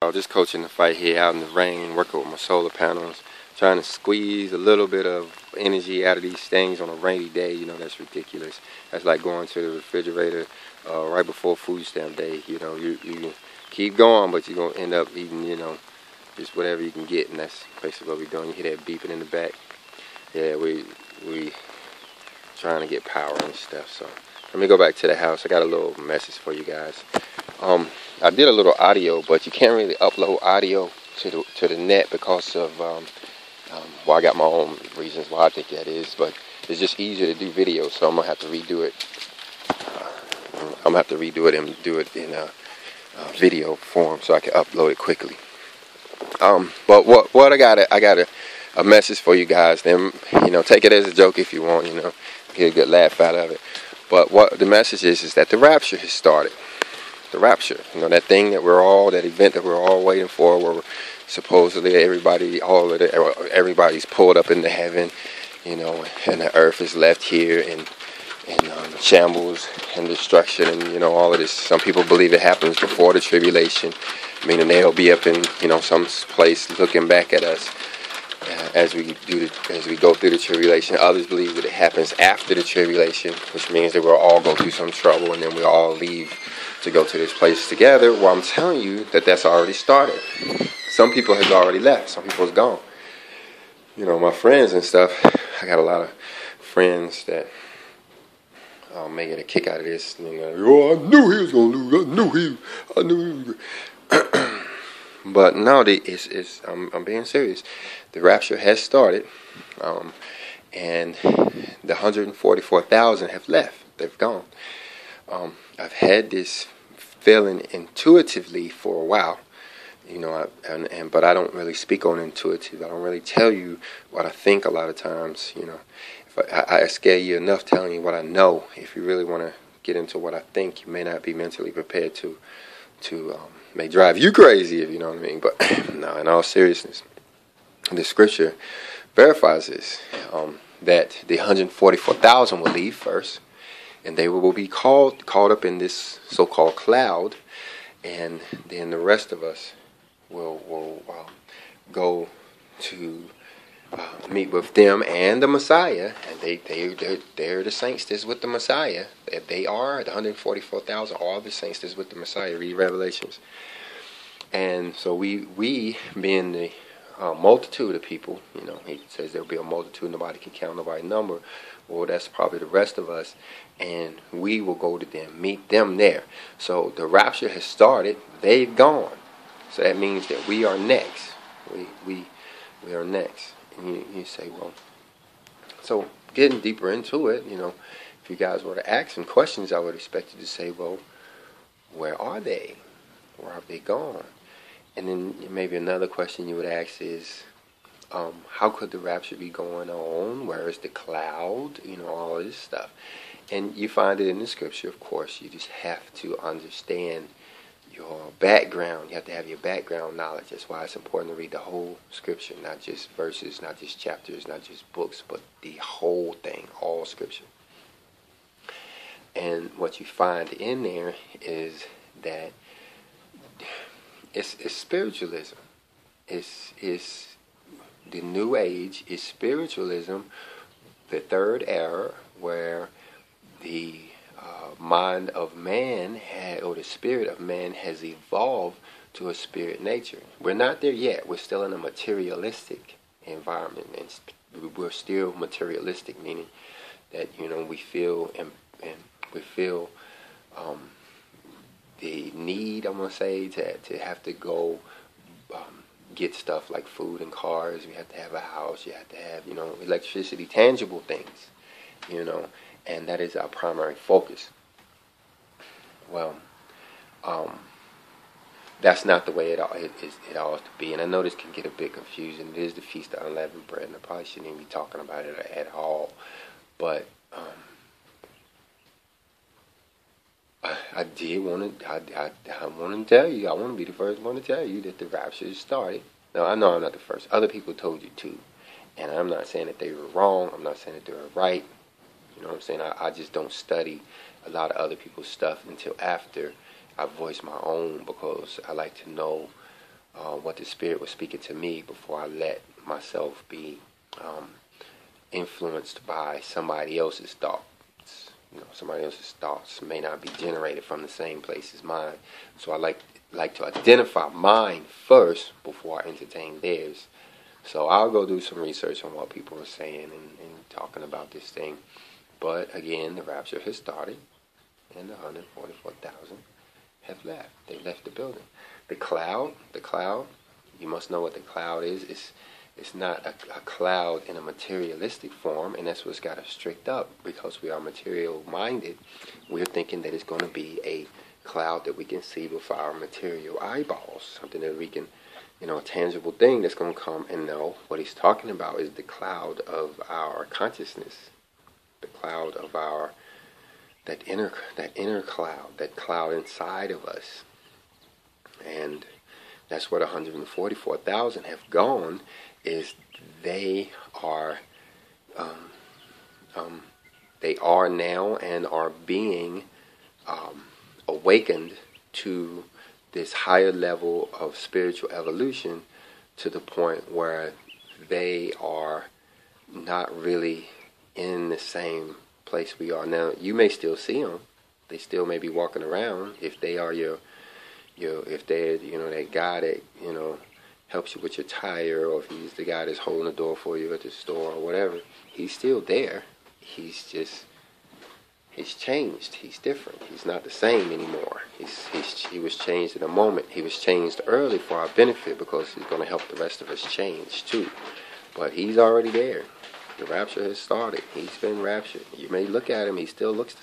I was just coaching the fight here out in the rain, working with my solar panels, trying to squeeze a little bit of energy out of these things on a rainy day. You know, that's ridiculous. That's like going to the refrigerator right before food stamp day. You know, you keep going, but you're going to end up eating, you know, just whatever you can get, and that's basically what we're doing. You hear that beeping in the back. Yeah, we trying to get power and stuff. So let me go back to the house. I got a little message for you guys. I did a little audio, but you can't really upload audio to the net because of well, I got my own reasons why I think that is, but it's just easier to do video, so I'm gonna have to redo it. I'm gonna have to redo it and do it in a video form so I can upload it quickly. But what I got a message for you guys. Then, you know, take it as a joke if you want. You know, get a good laugh out of it. But what the message is that the rapture has started. The rapture, you know, that thing that that event that we're all waiting for, where supposedly everybody's pulled up into heaven, you know, and the earth is left here in shambles and destruction, and you know, all of this. Some people believe it happens before the tribulation, meaning they'll be up in, you know, some place looking back at us as we go through the tribulation. Others believe that it happens after the tribulation, which means that we'll all go through some trouble and then we'll all leave to go to this place together. Well, I'm telling you that that's already started. Some people have already left. Some people have gone. You know, my friends and stuff. I got a lot of friends that may get a kick out of this. You know, oh, I knew he was gonna lose. I knew he. But no, I'm being serious. The rapture has started, and the 144,000 have left. They've gone. I've had this feeling intuitively for a while, you know, but I don't really speak on intuitive. I don't really tell you what I think a lot of times. You know, if I scare you enough telling you what I know. If you really want to get into what I think, you may not be mentally prepared to may drive you crazy, if you know what I mean. But no, in all seriousness, the scripture verifies this, that the 144,000 will leave first, and they will be caught up in this so-called cloud, and then the rest of us will go to meet with them and the Messiah, and they're the saints that's with the Messiah. They are the 144,000, all the saints that's with the Messiah. Read Revelations. And so we being the multitude of people, you know, he says there'll be a multitude, nobody can count, nobody number. Well, that's probably the rest of us, and we will go to them, meet them there. So the rapture has started, they've gone. So that means that we are next. We are next. And you say, well, so getting deeper into it, you know, if you guys were to ask some questions, I would expect you to say, well, where are they? Where have they gone? And then maybe another question you would ask is, how could the rapture be going on? Where is the cloud? You know, all this stuff. And you find it in the scripture, of course. You just have to understand your background. You have to have your background knowledge. That's why it's important to read the whole scripture, not just verses, not just chapters, not just books, but the whole thing, all scripture. And what you find in there is that it's spiritualism. It's the New Age is spiritualism, the third era, where the mind of man or the spirit of man has evolved to a spirit nature. We're not there yet. We're still in a materialistic environment, and we're still materialistic, meaning that, you know, we feel and we feel the need, I'm gonna say, to have to go get stuff like food and cars. You have to have a house. You have to have, you know, electricity, tangible things, you know, and that is our primary focus. Well, that's not the way it ought to be. And I know this can get a bit confusing. It is the Feast of Unleavened Bread, and I probably shouldn't even be talking about it at all. But I did want to. I want to tell you. I want to be the first one to tell you that the rapture has started. Now, I know I'm not the first. Other people told you too, and I'm not saying that they were wrong. I'm not saying that they were right. You know what I'm saying? I just don't study a lot of other people's stuff until after I voice my own, because I like to know what the Spirit was speaking to me before I let myself be influenced by somebody else's thoughts. Somebody else's thoughts may not be generated from the same place as mine. So I like to identify mine first before I entertain theirs. So I'll go do some research on what people are saying and talking about this thing. But again, the rapture has started, and the 144,000 have left. They left the building. The cloud, you must know what the cloud is. It's not a cloud in a materialistic form, and that's what's got us strict up, because we are material-minded. We're thinking that it's going to be a cloud that we can see with our material eyeballs, something that we can, a tangible thing that's going to come. And no, what he's talking about is the cloud of our consciousness, the cloud of that inner cloud, that cloud inside of us. And that's where the 144,000 have gone, is they are now and are being awakened to this higher level of spiritual evolution, to the point where they are not really in the same place we are now. You may still see them; they still may be walking around. If they are if they're that guy that helps you with your tire, or if he's the guy that's holding the door for you at the store or whatever, he's still there. He's changed. He's different. He's not the same anymore. He was changed in a moment. He was changed early for our benefit, because he's going to help the rest of us change too. But he's already there. The rapture has started. He's been raptured. You may look at him, he still looks the